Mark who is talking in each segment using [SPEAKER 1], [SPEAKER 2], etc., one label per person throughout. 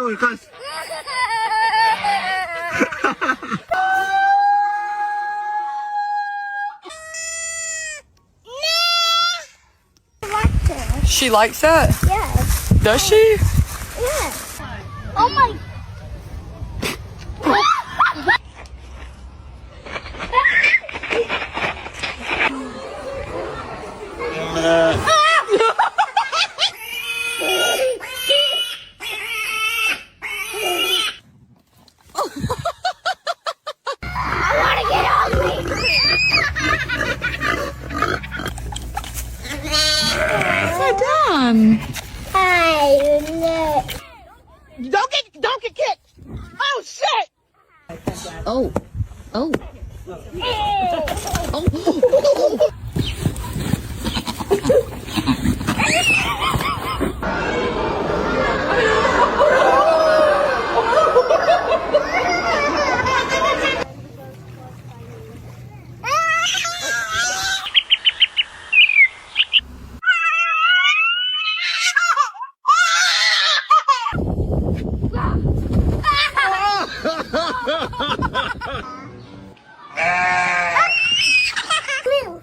[SPEAKER 1] careful because.
[SPEAKER 2] She likes that?
[SPEAKER 3] Yes.
[SPEAKER 2] Does she?
[SPEAKER 3] Yes. Oh my. I want to get ugly.
[SPEAKER 2] So dumb.
[SPEAKER 1] Don't get kicked. Oh shit.
[SPEAKER 2] Oh. Oh. Oh.
[SPEAKER 3] Move.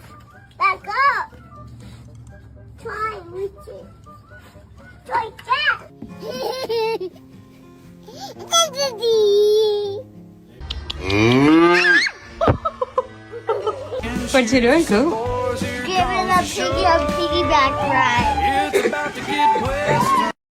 [SPEAKER 3] Back up. Try and reach it. Like that.
[SPEAKER 2] What you doing, Coop?
[SPEAKER 3] Giving a piggyback ride.